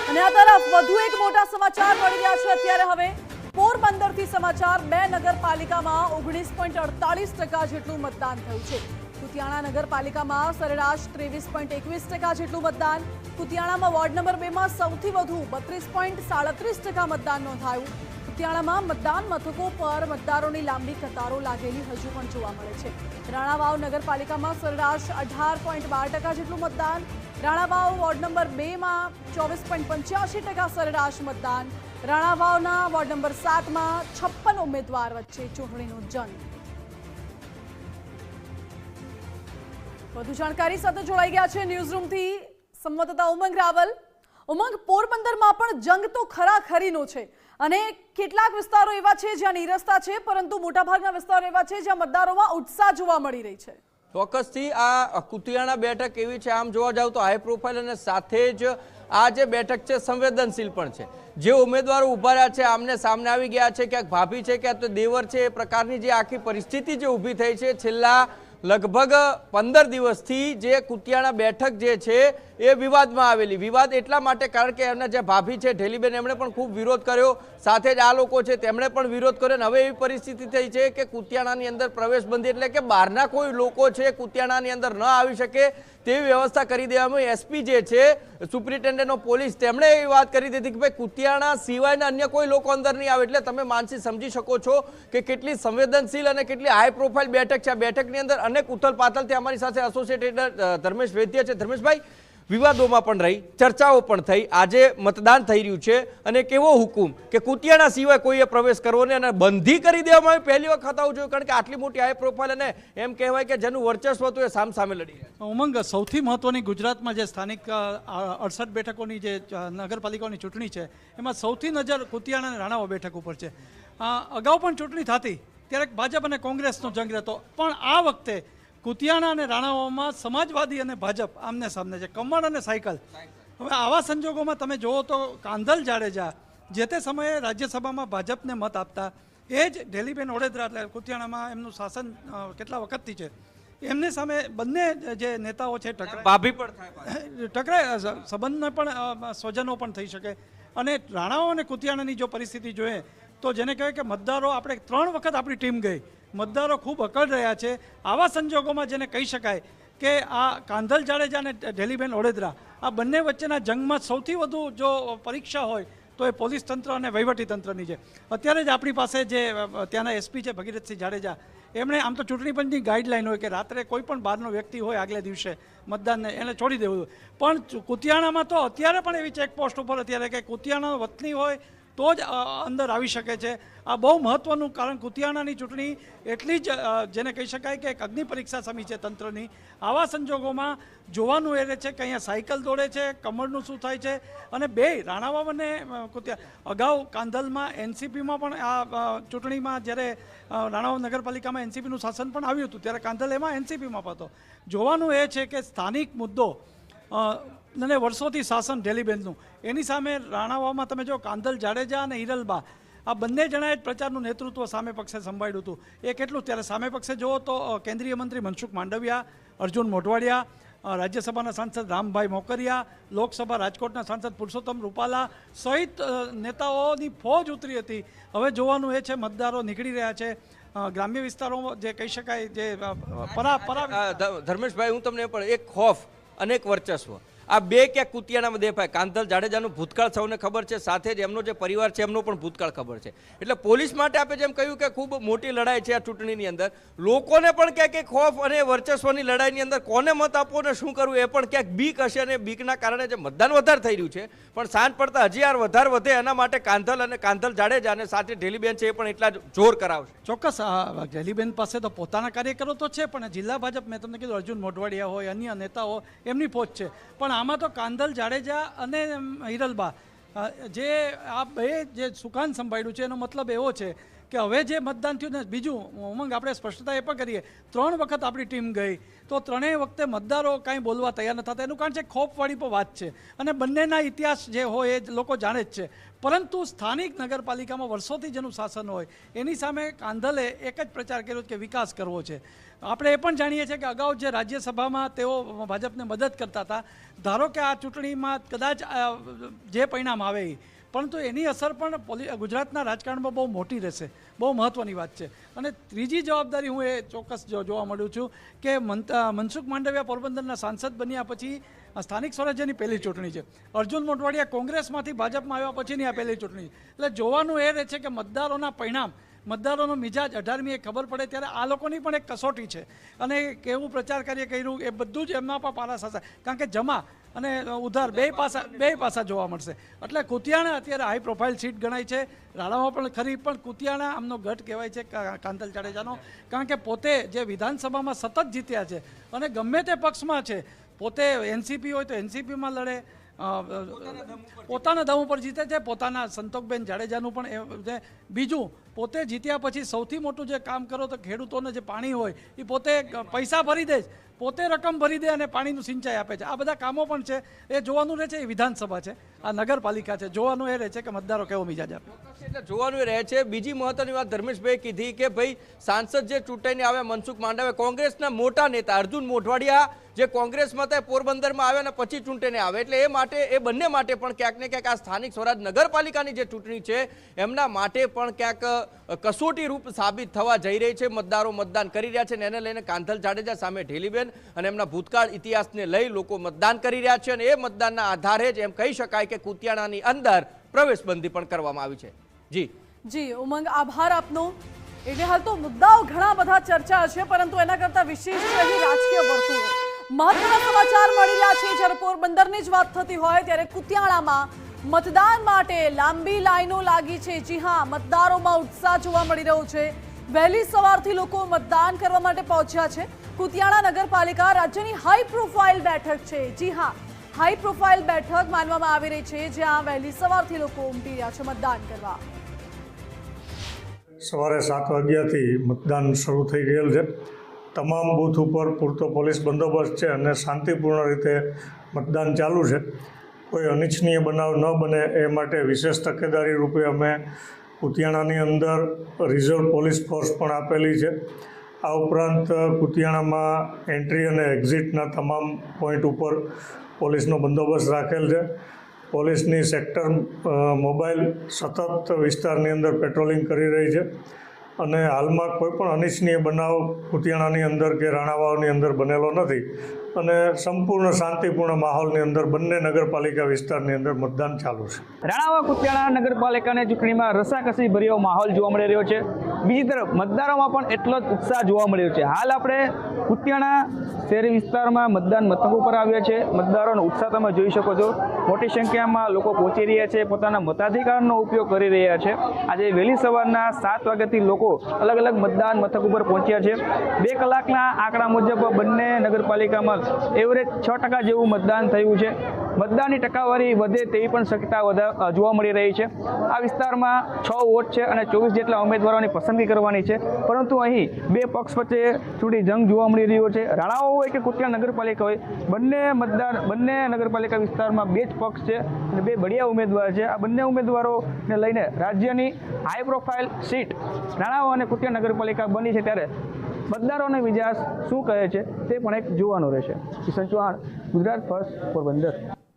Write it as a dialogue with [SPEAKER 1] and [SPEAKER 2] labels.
[SPEAKER 1] અને આ તરફ વધુ એક મોટા સમાચાર મળી રહ્યા છે અત્યારે હવે પોરબંદરથી સમાચાર બે નગરપાલિકામાં 19.48% જેટલું મતદાન થયું છે। કુતિયાણા નગરપાલિકામાં સરેરાશ 23.21% જેટલું મતદાન। કુતિયાણામાં વોર્ડ નંબર 2 માં સૌથી વધુ 32.37% મતદાન નોંધાયું। કુતિયાણામાં મતદાન મથકો પર મતદારોની લાંબી કતારો લાગેલી હજુ પણ જોવા મળે છે। રાણાવાવ નગરપાલિકામાં સરેરાશ 18.12% જેટલું મતદાન। રાણાવાવ વોર્ડ નંબર 2 માં 24.85% સરેરાશ મતદાન। રાણાવાવના વોર્ડ નંબર 7 માં 56 ઉમેદવાર વચ્ચે ચૂંટણીનો જંગ। વધુ જાણકારી સાથે જોડાઈ ગયા છે ન્યૂઝરૂમથી સંવાદદાતા ઉમંગ રાવલ। ઉમંગ, પોરબંદરમાં પણ જંગ તો ખરાખરીનો છે અને કેટલાક વિસ્તારો એવા છે જ્યાં નીરસતા છે, પરંતુ મોટાભાગના વિસ્તારો એવા છે જ્યાં મતદારોમાં ઉત્સાહ જોવા મળી રહી છે।
[SPEAKER 2] ચોક્કસથી આ કુતિયાણા બેઠક એવી છે, આમ જોવા જાવ તો હાઈ પ્રોફાઇલ અને સાથે જ આ જે બેઠક છે સંવેદનશીલ પણ છે। જે ઉમેદવારો ઉભા રહ્યા છે આમને સામને આવી ગયા છે, ક્યાંક ભાભી છે ક્યાંક તો દેવર છે, એ પ્રકારની જે આખી પરિસ્થિતિ જે ઊભી થઈ છે છેલ્લા લગભગ 15 દિવસથી જે કુતિયાણા બેઠક જે છે એ વિવાદમાં આવેલી। વિવાદ એટલા માટે કારણ કે એમના જે ભાભી છે ઢેલીબેન એમણે પણ ખૂબ વિરોધ કર્યો, સાથે જ આ લોકો છે તેમણે પણ વિરોધ કર્યો। હવે એવી પરિસ્થિતિ થઈ છે કે કુતિયાણાની અંદર પ્રવેશબંધી એટલે કે બહારના કોઈ લોકો છે કુતિયાણાની અંદર ન આવી શકે તેવી વ્યવસ્થા કરી દેવામાં। એસપી જે છે સુપ્રિન્ટેન્ડન્ટ ઓફ પોલીસ તેમણે એવી વાત કરી દીધી કે ભાઈ કુતિયાણા સિવાયના અન્ય કોઈ લોકો અંદર નહીં આવે। એટલે તમે માનસી સમજી શકો છો કે કેટલી સંવેદનશીલ અને કેટલી હાઈ પ્રોફાઇલ બેઠક છે। આ બેઠકની અંદર અનેક ઉથલપાથલથી અમારી સાથે એસોસિએટેડ ધર્મેશ વૈદ્ય છે। ધર્મેશભાઈ, વિવાદોમાં પણ રહી, ચર્ચાઓ પણ થઈ, આજે મતદાન થઈ રહ્યું છે અને કેવો હુકુમ કે કુતિયાણા સિવાય કોઈએ પ્રવેશ કરવો નહીં અને બંધી કરી દેવામાં આવી, પહેલી વખત આવું જોયું, કારણ કે આટલી મોટી હાઈ પ્રોફાઇલ અને એમ કહેવાય કે જેનું વર્ચસ્વ હતું એ સામે લડી રહ્યા।
[SPEAKER 3] ઉમંગ, સૌથી મહત્વની ગુજરાતમાં જે સ્થાનિક 68 બેઠકોની જે નગરપાલિકાઓની ચૂંટણી છે એમાં સૌથી નજર કુતિયાણા અને રાણાવા બેઠક ઉપર છે। અગાઉ પણ ચૂંટણી થતી ત્યારે ભાજપ અને કોંગ્રેસનો જંગ રહેતો, પણ આ વખતે કુતિયાણા અને રાણાવાવમાં સમાજવાદી અને ભાજપ આમને સામને છે, કમળ અને સાયકલ। હવે આવા સંજોગોમાં તમે જુઓ તો કાંધલ જાડેજા જે તે સમયે રાજ્યસભામાં ભાજપને મત આપતા, એ જ ઢેલીબેન ઓડેદરા એટલે કુતિયાણામાં એમનું શાસન કેટલા વખતથી છે, એમની સામે બંને જે નેતાઓ છે
[SPEAKER 2] ભાભી પણ
[SPEAKER 3] ટકરાય, સંબંધને પણ સ્વજનો પણ થઈ શકે। અને રાણાવાવ અને કુતિયાણાની જો પરિસ્થિતિ જોઈએ તો જેને કહેવાય કે મતદારો, આપણે 3 વખત આપણી ટીમ ગઈ, મતદારો ખૂબ અકળ રહ્યા છે। આવા સંજોગોમાં જેને કહી શકાય કે આ કાંધલ જાડેજા અને ઢેલીબેન ઓડેદરા આ બંને વચ્ચેના જંગમાં સૌથી વધુ જો પરીક્ષા હોય તો એ પોલીસ તંત્ર અને વહીવટી તંત્રની છે। અત્યારે જ આપણી પાસે જે ત્યાંના એસપી છે ભગીરથસિંહ જાડેજા, એમણે આમ તો ચૂંટણી પંચની ગાઈડલાઈન હોય કે રાત્રે કોઈ પણ બહારનો વ્યક્તિ હોય આગલે દિવસે મતદાનને એને છોડી દેવું, પણ કુતિયાણામાં તો અત્યારે પણ એવી ચેકપોસ્ટ ઉપર અત્યારે કે કુતિયાણાનો વતની હોય તો જ અંદર આવી શકે છે। આ બહુ મહત્ત્વનું, કારણ કુતિયાણાની ચૂંટણી એટલી જ જેને કહી શકાય કે એક અગ્નિ પરીક્ષા સમી છે તંત્રની। આવા સંજોગોમાં જોવાનું એ રહે છે કે અહીંયા સાયકલ દોડે છે, કમળનું શું થાય છે। અને બે રાણાવાવ અને અગાઉ કાંધલમાં એનસીપીમાં પણ આ ચૂંટણીમાં જ્યારે રાણાવાવ નગરપાલિકામાં એનસીપીનું શાસન પણ આવ્યું હતું ત્યારે કાંધલ એમાં એનસીપીમાં હતો। જોવાનું એ છે કે સ્થાનિક મુદ્દો અને વર્ષોથી શાસન ઢેલીબેનનું, એની સામે રાણાવાવમાં તમે જો કાંધલ જાડેજા અને હિરલબા આ બંને જણાએ જ પ્રચારનું નેતૃત્વ સામે પક્ષે સંભાળ્યું હતું। એ કેટલું, ત્યારે સામે પક્ષે જુઓ તો કેન્દ્રીય મંત્રી મનસુખ માંડવિયા, અર્જુન મોઢવાડિયા, રાજ્યસભાના સાંસદ રામભાઈ મોકરિયા, લોકસભા રાજકોટના સાંસદ પુરુષોત્તમ રૂપાલા સહિત નેતાઓની ફોજ ઉતરી હતી। હવે જોવાનું એ છે, મતદારો નીકળી રહ્યા છે ગ્રામ્ય વિસ્તારો જે કહી શકાય જે
[SPEAKER 2] ધર્મેશભાઈ, હું તમને પણ એક ખોફ અને એક વર્ચસ્વ, આ બે ક્યાંક કુતિયાણામાં દેખાય। કાંધલ જાડેજાનું ભૂતકાળ સૌને ખબર છે, સાથે જ એમનો જે પરિવાર છે એમનો પણ ભૂતકાળ ખબર છે। એટલે પોલીસ માટે આપણે જેમ કહ્યું કે ખૂબ મોટી લડાઈ છે આ ચૂંટણીની અંદર, લોકોને પણ ક્યાંક ખોફ અને વર્ચસ્વની લડાઈની અંદર કોને મત આપવો ને શું કરવું એ પણ ક્યાંક બીક હશે, અને બીકના કારણે જે મતદાન વધારે થઈ રહ્યું છે પણ સાંજ પડતા હજી વધારે વધે એના માટે કાંધલ અને કાંધલ જાડેજા અને સાથે ઢેલીબેન છે એ પણ એટલા જ જોર કરાવશે।
[SPEAKER 3] ચોક્કસ, ઢેલીબેન પાસે તો પોતાના કાર્યકરો તો છે, પણ જિલ્લા ભાજપ, મેં તમને કીધું અર્જુન મોઢવાડિયા હોય, અન્ય નેતાઓ, એમની ફોજ છે। પણ આમાં તો કાંધલ જાડેજા અને હિરલબા જે આ બે જે સુકાન સંભાળ્યું છે એનો મતલબ એવો છે કે હવે જે મતદાન થયું ને, બીજું ઉમંગ આપણે સ્પષ્ટતા એ પણ કરીએ, 3 વખત આપણી ટીમ ગઈ તો ત્રણેય વખતે મતદારો કાંઈ બોલવા તૈયાર ન થતા. એનું કારણ છે ખોફવાળી પણ વાત છે અને બંનેના ઇતિહાસ જે હોય એ લોકો જાણે જ છે. પરંતુ સ્થાનિક નગરપાલિકામાં વર્ષોથી જેનું શાસન હોય એની સામે કાંધલે એક જ પ્રચાર કર્યો કે વિકાસ કરવો છે. આપણે એ પણ જાણીએ છીએ કે અગાઉ જે રાજ્યસભામાં તેઓ ભાજપને મદદ કરતા હતા, ધારો કે આ ચૂંટણીમાં કદાચ જે પરિણામ આવે એ, પરંતુ એની અસર પણ ગુજરાતના રાજકારણમાં બહુ મોટી રહેશે, બહુ મહત્ત્વની વાત છે. અને ત્રીજી જવાબદારી હું એ ચોક્કસ જોવા મળ્યું છું કે મનસુખ માંડવિયા પોરબંદરના સાંસદ બન્યા પછી સ્થાનિક સ્વરાજ્યની પહેલી ચૂંટણી છે. અર્જુન મોઢવાડિયા કોંગ્રેસમાંથી ભાજપમાં આવ્યા પછીની આ પહેલી ચૂંટણી. એટલે જોવાનું એ રહે છે કે મતદારોના પરિણામ, મતદારોનો મિજાજ 18મીએ ખબર પડે ત્યારે આ લોકોની પણ એક કસોટી છે. અને કેવું પ્રચાર કાર્ય કર્યું એ બધું જ એમના પણ પારા સાચા, કારણ કે જમા અને ઉધાર બે પાસા જોવા મળશે. એટલે કુતિયાણા અત્યારે હાઈ પ્રોફાઇલ સીટ ગણાય છે. રાણામાં પણ ખરી, પણ કુતિયાણા આમનો ગઢ કહેવાય છે કાંધલ જાડેજાનો, કારણ કે પોતે જે વિધાનસભામાં સતત જીત્યા છે અને ગમે તે પક્ષમાં છે, પોતે એનસીપી હોય તો એનસીપીમાં લડે, પોતાના દમ ઉપર જીતે છે. પોતાના સંતોકબેન જાડેજાનું પણ એ બીજું, પોતે જીત્યા પછી સૌથી મોટું જે કામ કરો તો ખેડૂતોને જે પાણી હોય એ પોતે પૈસા ભરી દે, પોતે રકમ ભરી દે અને પાણીનું સિંચાઈ આપે છે. આ બધા કામો પણ છે. એ જોવાનું રહે છે. એ વિધાનસભા છે, આ નગરપાલિકા છે. જોવાનું એ રહે છે કે મતદારો કેવો મિજાજ આપે.
[SPEAKER 2] એટલે જોવાનું એ રહે છે. બીજી મહત્વની વાત ધર્મેશભાઈ કીધી કે ભાઈ સાંસદ જે ચૂંટાઈને આવ્યા મનસુખ માંડવિયા, કોંગ્રેસના મોટા નેતા અર્જુન મોઢવાડિયા જે કોંગ્રેસમાં હતા પોરબંદરમાં આવ્યા અને પછી ચૂંટીને આવે, એટલે એ બંને માટે પણ ક્યાંક ને ક્યાંક આ સ્થાનિક સ્વરાજ નગરપાલિકાની જે ચૂંટણી છે એમના માટે પણ ક્યાંક કસોટી રૂપ સાબિત થવા જઈ રહી છે. મતદારો મતદાન કરી રહ્યા છે અને એને લઈને કાંધલ જાડેજા સામે ઢેલીબેન અને એમના ભૂતકાળ ઇતિહાસને લઈ લોકો મતદાન કરી રહ્યા છે અને એ મતદાનના આધારે જ એમ કહી શકાય કે કુતિયાણાની અંદર પ્રવેશબંધી પણ કરવામાં આવી છે.
[SPEAKER 1] જી ઉમંગ, આભાર આપનો. એટલે હાલ તો મુદ્દાઓ ઘણા બધા ચર્ચા છે, પરંતુ એના કરતા વિશેષ અહીં રાજકીય વર્તુળ મહત્વના સમાચાર મળી રહ્યા છે. જ્યારે પોરબંદરની જ વાત થતી હોય ત્યારે કુતિયાણામાં મતદાન માટે લાંબી લાઈનો લાગી છે. જી હા, મતદારોમાં ઉત્સાહ જોવા મળી રહ્યો છે. વહેલી સવારથી લોકો મતદાન કરવા માટે પહોંચ્યા છે. કુતિયાણા નગરપાલિકા રાજ્યની હાઈ પ્રોફાઇલ બેઠક છે. જી હા, હાઈ પ્રોફાઇલ બેઠક માનવામાં આવી રહી છે, જ્યાં વહેલી સવારથી લોકો ઉમટી રહ્યા છે મતદાન કરવા.
[SPEAKER 4] સવારે 7 વાગ્યાથી મતદાન શરૂ થઈ ગયેલ છે. તમામ બૂથ ઉપર પૂરતો પોલીસ બંદોબસ્ત છે અને શાંતિપૂર્ણ રીતે મતદાન ચાલુ છે. કોઈ અનિચ્છનીય બનાવ ન બને એ માટે વિશેષ તકેદારી રૂપે અમે કુતિયાણાની અંદર રિઝર્વ પોલીસ ફોર્સ પણ આપેલી છે. આ ઉપરાંત કુતિયાણામાં એન્ટ્રી અને એક્ઝિટના તમામ પોઈન્ટ ઉપર પોલીસનો બંદોબસ્ત રાખેલ છે. પોલીસની સેક્ટર મોબાઈલ સતત વિસ્તારની અંદર પેટ્રોલિંગ કરી રહી છે અને હાલમાં કોઈ પણ અનિચ્છનીય બનાવ કુતિયાણાની અંદર કે રાણાવાવની અંદર બનેલો નથી અને સંપૂર્ણ શાંતિપૂર્ણ માહોલની અંદર બંને નગરપાલિકા વિસ્તારની અંદર મતદાન ચાલુ છે.
[SPEAKER 5] રાણાવાવ કુતિયાણા નગરપાલિકાની ચૂંટણીમાં રસાકસી ભર્યો માહોલ જોવા મળી રહ્યો છે. બીજી તરફ મતદારોમાં પણ એટલો જ ઉત્સાહ જોવા મળી રહ્યો છે. હાલ આપણે કુતિયાણા શહેરી વિસ્તારમાં મતદાન મથકો પર આવ્યા છે. મતદારોનો ઉત્સાહ તમે જોઈ શકો છો. મોટી સંખ્યામાં લોકો પહોંચી રહ્યા છે, પોતાના મતાધિકારનો ઉપયોગ કરી રહ્યા છે. આજે વહેલી સવારના 7 વાગ્યાથી લોકો અલગ અલગ મતદાન મથક ઉપર પહોંચ્યા છે. 2 કલાકના આંકડા મુજબ બંને નગરપાલિકામાં એવરેજ 6% જેવું મતદાન થયું છે. મતદાનની ટકાવારી વધે તેવી પણ શક્યતા જોવા મળી રહી છે. આ વિસ્તારમાં 6 વોટ છે અને 24 જેટલા ઉમેદવારોની પસંદગી કરવાની છે, પરંતુ અહીં 2 પક્ષ વચ્ચે ચૂંટણી જંગ જોવા મળી રહ્યો છે. રાણાવાવ હોય કે કુતિયાણા નગરપાલિકા હોય, બંને નગરપાલિકા વિસ્તારમાં 2 જ પક્ષ છે અને 2 બળિયા ઉમેદવાર છે. આ બંને ઉમેદવારોને લઈને રાજ્યની હાઈ પ્રોફાઇલ સીટ રાણાવાવ અને કુતિયાણા નગરપાલિકા બની છે, ત્યારે મતદારોનો મિજાજ શું કહે છે તે પણ એક જોવાનું રહેશે. કિશન ચૌહાણ, ગુજરાત ફર્સ્ટ, પોરબંદર.